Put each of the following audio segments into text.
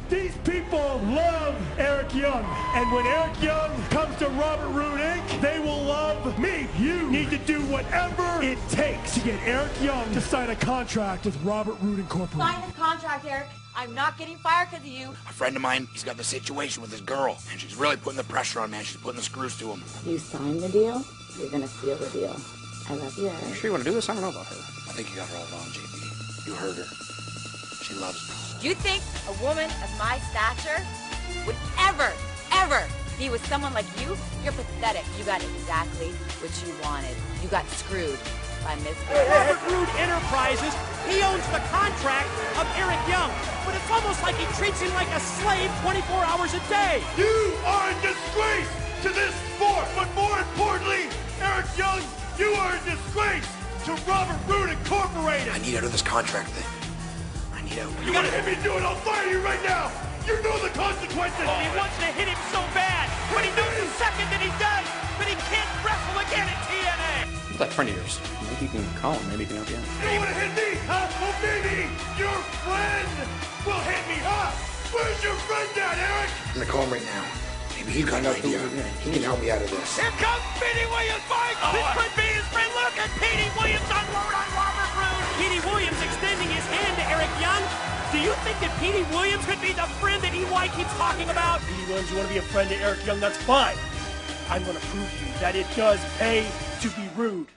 These people love Eric Young. And when Eric Young comes to Robert Roode Inc., they will love me. You need to do whatever it takes to get Eric Young to sign a contract with Robert Roode Incorporated. Sign this contract, Eric. I'm not getting fired because of you. A friend of mine, he's got the situation with his girl, and she's really putting the pressure on, man. She's putting the screws to him. You sign the deal, you're gonna seal the deal. I love you, Eric. You sure you want to do this? I don't know about her. I think you got her all wrong, JP. You heard her. She loves me. Do you think a woman of my stature would ever be with someone like you? You're pathetic. You got exactly what you wanted. You got screwed by Miss Robert Roode Enterprises, he owns the contract of Eric Young, but it's almost like he treats him like a slave 24 hours a day. You are a disgrace to this sport, but more importantly, Eric Young, you are a disgrace to Robert Roode Incorporated. I need out of this contract thing. I need out. You gotta hit me, do it. I'll fire you right now. You know the consequences. Oh, he wants to hit him so bad, but he knows the second that he does, but he can't wrestle again at TNA. What's that friend of yours? Maybe you can call him. Maybe he can help you out. You wanna hit me, huh? Well, maybe your friend will hit me, huh? Where's your friend at, Eric? I'm gonna call him right now. Maybe he's got an idea. He can help me out of this. Here comes Petey Williams, Mike! This could be his friend. Look at Petey Williams unload on Robert Roode. Petey Williams extending his hand to Eric Young. Do you think that Petey Williams could be the friend that EY keeps talking about? Petey Williams, you want to be a friend to Eric Young? That's fine. I'm going to prove to you that it does pay to be rude.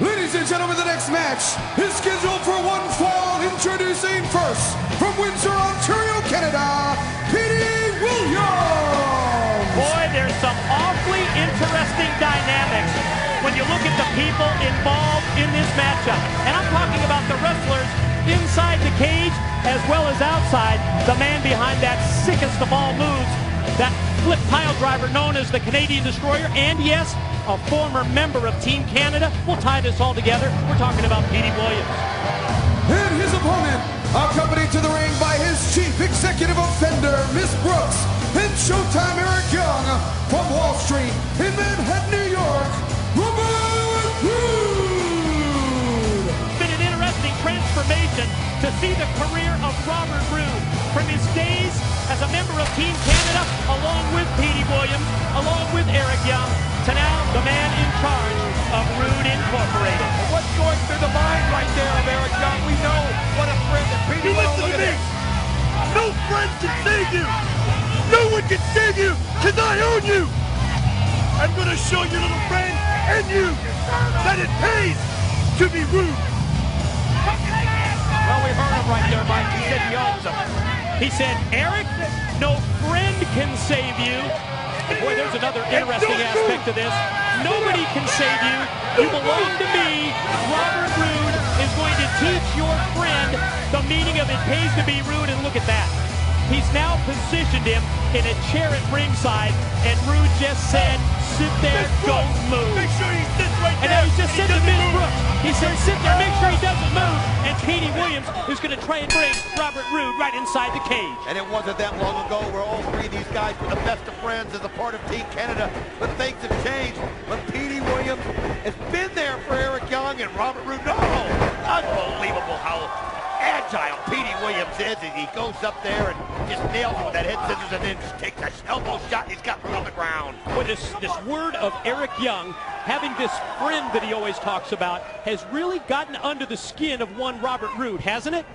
Ladies and gentlemen, the next match is scheduled for one fall. Introducing first, from Windsor, Ontario, Canada, Petey Williams. Boy, there's some awfully interesting dynamics when you look at the people involved in this matchup. And I'm talking about the wrestlers inside the cage as well as outside. The man behind that sickest of all moves, that flip pile driver known as the Canadian Destroyer, and yes, a former member of Team Canada. We'll tie this all together. We're talking about Petey Williams. And his opponent, accompanied to the ring by his chief executive offender, Miss Brooks, and Showtime Eric Young, from Wall Street in Manhattan, New York, Robert Roode. Been an interesting transformation to see the career of Robert Roode from his days as a member of Team Canada, along with Petey Williams, along with Eric Young, to now the man in charge of Roode Incorporated. What's going through the mind right there of Eric Young? We know what a friend that Petey You listen to me. No friend can save you. No one can save you, because I own you. I'm going to show your little friend and you that it pays to be rude. Well, we heard him right there, Mike. He said he owns him. He said, Eric, no friend can save you. And boy, there's another interesting aspect to this. Nobody can save you. You belong to me. Robert Roode is going to teach your friend the meaning of it pays to be rude, and look at that. He's now positioned him in a chair at ringside, and Roode just said, sit there, don't move. Make sure he sits right there. And now he's just said to Miss Brooks, he said, sit there, make sure he doesn't move. And Petey Williams is going to try and bring Robert Roode right inside the cage. And it wasn't that long ago where all three of these guys were the best of friends as a part of Team Canada, but things have changed. But Petey Williams has been there for Eric Young and Robert Roode. No, unbelievable how agile Petey Williams is as he goes up there and just nails him with that head scissors and then just takes an elbow shot and he's got Roode on the ground. Boy, this word of Eric Young, having this friend that he always talks about, has really gotten under the skin of one Robert Roode, hasn't it?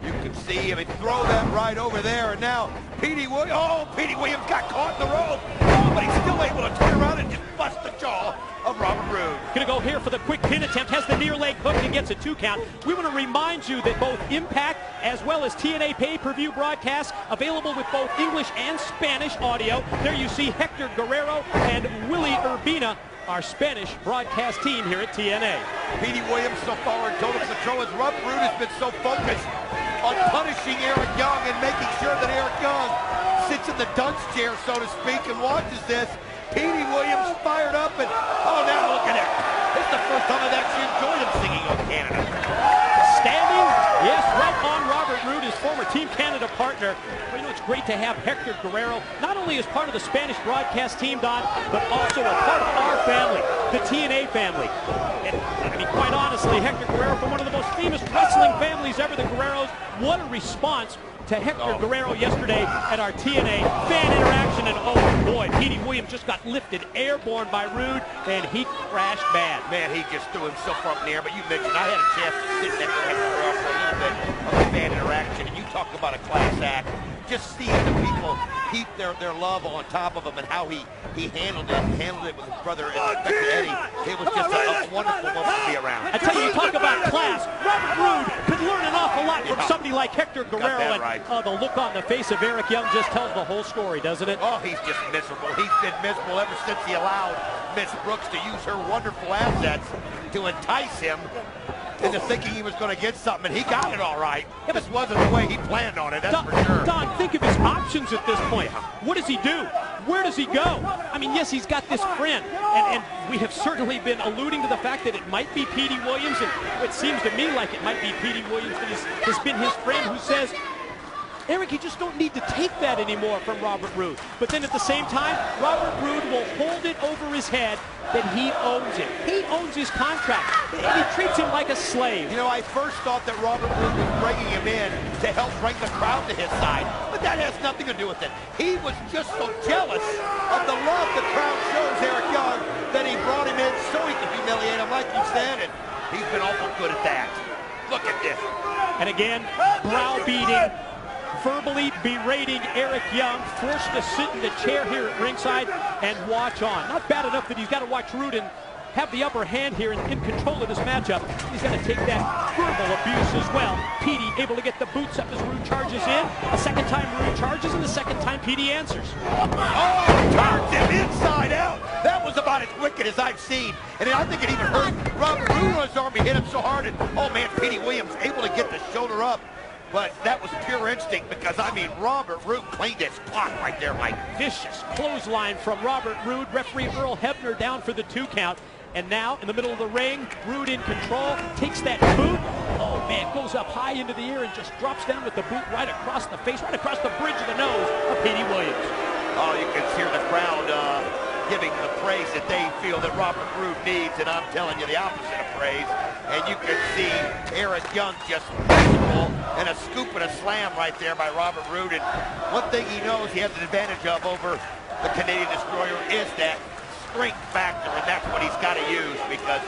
You can see him throw that right over there, and now Petey Williams got caught in the rope. Oh, but he's still able to turn around and just bust the jaw of Robert Roode. Gonna go here for the quick pin attempt, has the near leg hook and gets a 2 count. We want to remind you that both Impact as well as TNA pay-per-view broadcasts available with both English and Spanish audio. There you see Hector Guerrero and Willie Urbina, our Spanish broadcast team here at TNA. Petey Williams so far in total control as Robert Roode has been so focused on punishing Eric Young and making sure that Eric Young sits in the dunce chair, so to speak, and watches this. Petey Williams fired up, and oh, now look at it. This is the first time I've actually enjoyed him singing on Canada. Standing, yes, right on Robert Roode, his former Team Canada partner. Well, you know, it's great to have Hector Guerrero, not only as part of the Spanish broadcast team, Don, but also a part of our family, the TNA family. And, I mean, quite honestly, Hector Guerrero from one of the most famous wrestling families friendlies ever, the Guerreros. What a response to Hector Guerrero yesterday at our TNA fan interaction. And oh boy, Petey Williams just got lifted airborne by Roode, and he crashed bad. Man, he just threw himself up in the air. But you mentioned I had a chance to sit next to Hector Guerrero for a little bit of the fan interaction, and you talk about a class act. Just seeing the people heap their love on top of him and how he handled it with his brother Eddie. It was just a wonderful moment to be around. I tell you talk about class. Robert Roode could learn an awful lot from somebody like Hector Guerrero. Right. And the look on the face of Eric Young just tells the whole story, doesn't it? Oh, he's just miserable. He's been miserable ever since he allowed Miss Brooks to use her wonderful assets to entice him into thinking he was going to get something, and he got it all right. Yeah, this wasn't the way he planned on it, that's for sure. Don, think of his options at this point. What does he do? Where does he go? I mean, yes, he's got this friend, and we have certainly been alluding to the fact that it might be Petey Williams, and it seems to me like it might be Petey Williams that has been his friend who says, Eric, you just don't need to take that anymore from Robert Roode. But then at the same time, Robert Roode will hold it over his head that he owns it. He owns his contract, and he treats him like a slave. You know, I first thought that Robert Roode was bringing him in to help bring the crowd to his side, but that has nothing to do with it. He was just so jealous of the love the crowd shows Eric Young that he brought him in so he could humiliate him, like you said, and he's been awful good at that. Look at this. And again, browbeating, verbally berating Eric Young, forced to sit in the chair here at ringside and watch on. Not bad enough that he's got to watch Roode and have the upper hand here and in control of this matchup. He's got to take that verbal abuse as well. Petey able to get the boots up as Roode charges in. A second time Roode charges, and the second time Petey answers. Oh, turns him inside out. That was about as wicked as I've seen. And I think it even hurt Robert Roode on his arm. He hit him so hard. And, oh man, Petey Williams able to get the shoulder up. But that was pure instinct because, I mean, Robert Roode cleaned his clock right there, Mike. Vicious clothesline from Robert Roode. Referee Earl Hebner down for the 2 count. And now, in the middle of the ring, Roode in control, takes that boot. Oh, man, goes up high into the air and just drops down with the boot right across the face, right across the bridge of the nose of Petey Williams. Oh, you can hear the crowd giving the praise that they feel that Robert Roode needs, and I'm telling you the opposite of praise. And you can see Eric Young just miserable, and a scoop and a slam right there by Robert Roode. And one thing he knows he has an advantage of over the Canadian Destroyer is that strength factor, and that's what he's got to use because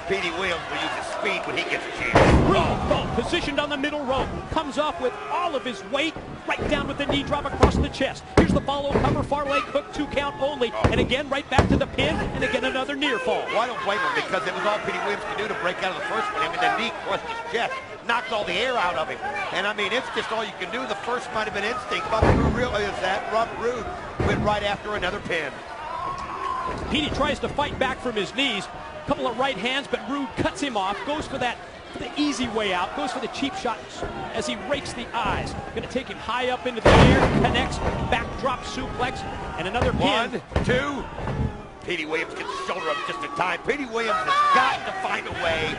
Petey Williams will use his speed when he gets a chance. Roode, positioned on the middle rope, comes off with all of his weight, right down with the knee drop across the chest. Here's the follow cover, far leg hook, 2 count only, and again right back to the pin, and again another near fall. Well, I don't blame him because it was all Petey Williams could do to break out of the first one. I mean, the knee crushed his chest, knocked all the air out of him, and I mean, it's just all you can do. The first might have been instinct, but who realizes that Robert Roode went right after another pin. Petey tries to fight back from his knees. A couple of right hands, but Roode cuts him off, goes for the easy way out, goes for the cheap shots as he rakes the eyes. Going to take him high up into the air, connects, backdrop suplex, and another pin. 1, 2. Petey Williams gets the shoulder up just in time. Petey Williams has got to find a way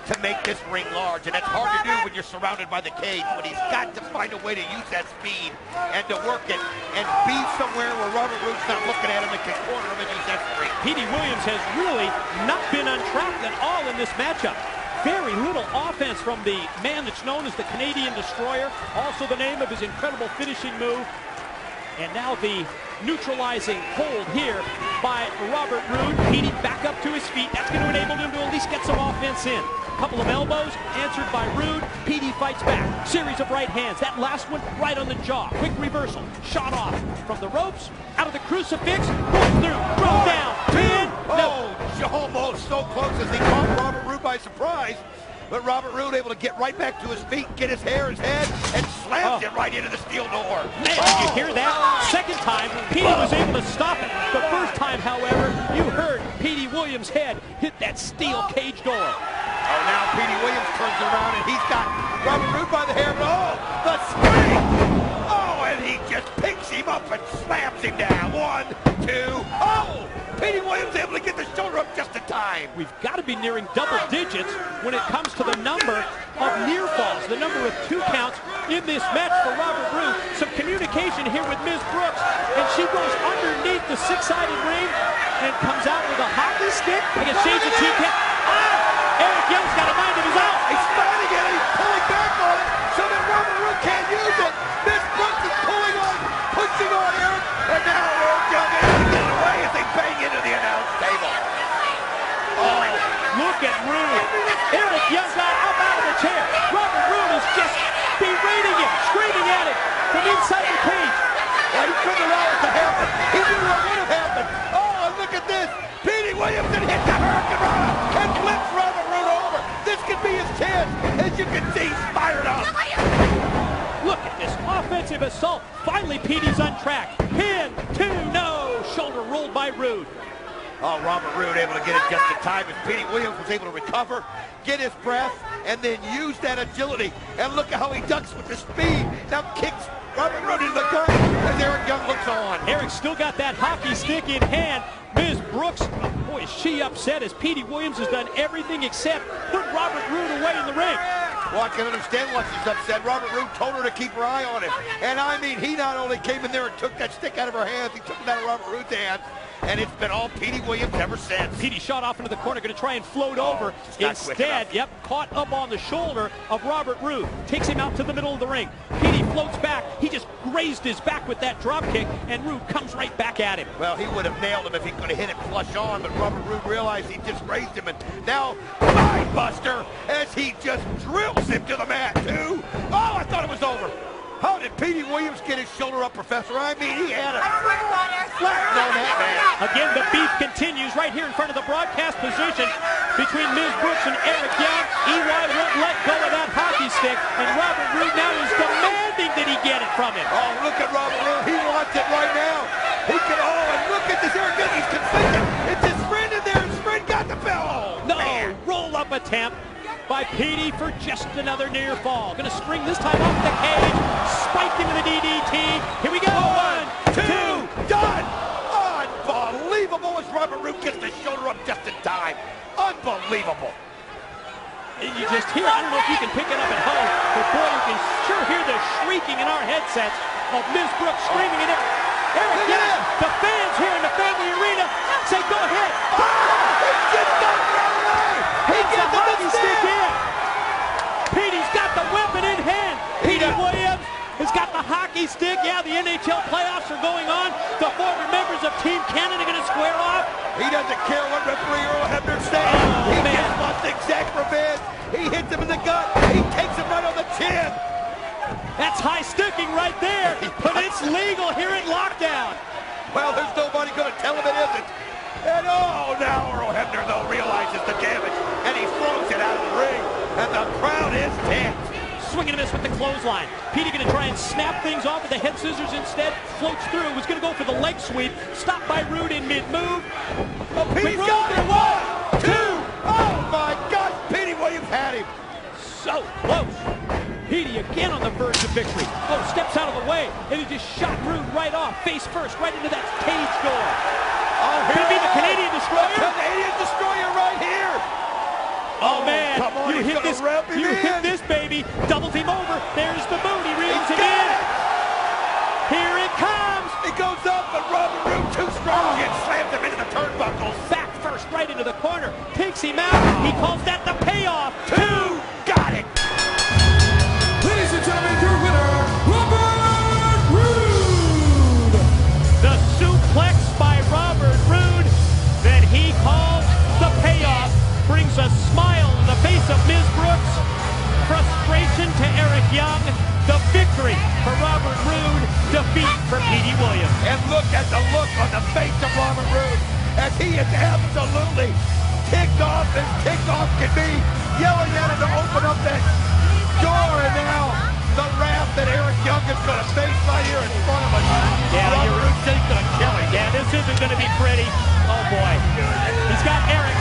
to make this ring large, and that's hard to do when you're surrounded by the cage, but he's got to find a way to use that speed and to work it and be somewhere where Robert Roode's not looking at him and can corner him and use that speed. Petey Williams has really not been on track at all in this matchup. Very little offense from the man that's known as the Canadian Destroyer, also the name of his incredible finishing move. And now the neutralizing hold here by Robert Roode. Petey back up to his feet. That's going to enable him to at least get some offense in. Couple of elbows answered by Roode. Petey fights back. Series of right hands. That last one right on the jaw. Quick reversal. Shot off from the ropes. Out of the crucifix. Pulled through. Thrown down. Pin. Oh, almost so close as he caught Robert Roode by surprise. But Robert Roode able to get right back to his feet, get his hair, his head, and slams it right into the steel door. Man, did you hear that? Second time, Petey was able to stop it. The first time, however, you heard Petey Williams' head hit that steel cage door. Oh, now Petey Williams turns around and he's got Robert Roode by the hair, but oh, the spring! Oh, and he just picks him up and slams him down. 1, 2, oh! Petey Williams able to get the shoulder up just in time. We've got to be nearing double digits when it comes to the number of near falls, the number of 2 counts in this match for Robert Roode. Some communication here with Ms. Brooks, and she goes underneath the 6-sided ring and comes out with a hockey stick. I can change the 2 count. Eric Young's got a mind of his own. He's fighting it. He's pulling back chance. As you can see, he's fired up. Look at this offensive assault. Finally, Petey's on track. Pin, 2, no. Shoulder rolled by Roode. Oh, Robert Roode able to get it just in time as Petey Williams was able to recover, get his breath, and then use that agility. And look at how he ducks with the speed. Now kicks Robert Roode in the gut as Eric Young looks on. Eric's still got that hockey stick in hand. Ms. Brooks, boy, is she upset as Petey Williams has done everything except put Robert Roode away in the ring. Well, I can understand why she's upset. Robert Roode told her to keep her eye on him. And I mean, he not only came in there and took that stick out of her hands, he took it out of Robert Roode's hands. And it's been all Petey Williams ever since. Petey shot off into the corner, going to try and float over. Instead, caught up on the shoulder of Robert Roode. Takes him out to the middle of the ring. Petey floats back. He just grazed his back with that drop kick, and Roode comes right back at him. Well, he would have nailed him if he could have hit it flush on, but Robert Roode realized he just grazed him, and now Mind Buster as he just drills him to the mat, too. Oh, I thought it was over. How did Petey Williams get his shoulder up, Professor? I mean, he had a flat on that man. Again, the beef continues right here in front of the broadcast position between Ms. Brooks and Eric Young. EY won't let go of that hockey stick, and Robert Roode now is demanding that he get it from him. Oh, look at Robert Roode. He wants it right now. He can, and look at this Eric Young. He's conflicted. It's his friend in there. His friend got the bell. No, roll-up attempt by Petey for just another near fall. Going to spring this time off the cage. Spiked into the DDT. Here we go. 1, 2, done. Unbelievable as Robert Roode gets the shoulder up just in time. Unbelievable. You just hear, I don't know if you can pick it up at home, but boy, you can sure hear the shrieking in our headsets of Ms. Brooks screaming at it. Eric Young, the fans here in the family arena say, go ahead. He gets knocked right away. He gets the hockey stick in. Petey's got the weapon in hand. Petey Williams has got the hockey stick. Yeah, the NHL playoffs are going on. The former members of Team Canada are going to square off. He doesn't care what referee Earl Hebner says. He just wants the exact revenge. He hits him in the gut. He takes him right on the chin. That's high sticking right there, but it's legal here at Lockdown. Well, there's nobody going to tell him it isn't. And oh, now Earl Hebner, though, realizes the damage, and he throws it out of the ring, and the crowd is tense. Swing and a miss with the clothesline. Petey going to try and snap things off with the head scissors instead. Floats through. Was going to go for the leg sweep. Stopped by Roode in mid-move. Oh, Petey's got it. 1, 2. Oh, my God. Petey Williams had him. So close. Petey again on the verge of victory. Oh, steps out of the way, and he just shot Roode right off, face first, right into that cage door. Oh, could it be the Canadian Destroyer? The Canadian Destroyer right here. Oh, man, come on, you hit this, hit this, baby. Double team over. There's the boot. He reels it in. Here it comes. It goes up, but Robert Roode too strong and slams him into the turnbuckles. Back first, right into the corner. Takes him out. He calls that the payoff. 2. Got it. Ladies and gentlemen, your winner, Robert Roode. The suplex by Robert Roode that he calls the payoff brings a smile on the face of Ms. Brooks. Frustration to Eric Young. The victory for Robert Roode. Defeat for Petey Williams. And look at the look on the face of Robert Roode as he is absolutely ticked off as ticked off can be, yelling at him to open up that door, and now the wrath that Eric Young is going to face right here in front of us. Yeah, Robert Roode said he's going to kill him. Yeah, this isn't going to be pretty. Oh, boy. He's got Eric.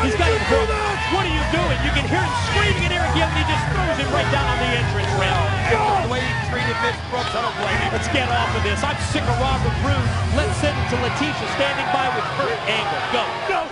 He's got him hooked. What are you doing? You can hear him screaming at Eric Young, and he just throws him right down on the entrance ramp. After the way he treated Miss Brooks, I don't blame him. Let's get off of this. I'm sick of Robert Roode. Let's send it to Letitia standing by with Kurt Angle. Go.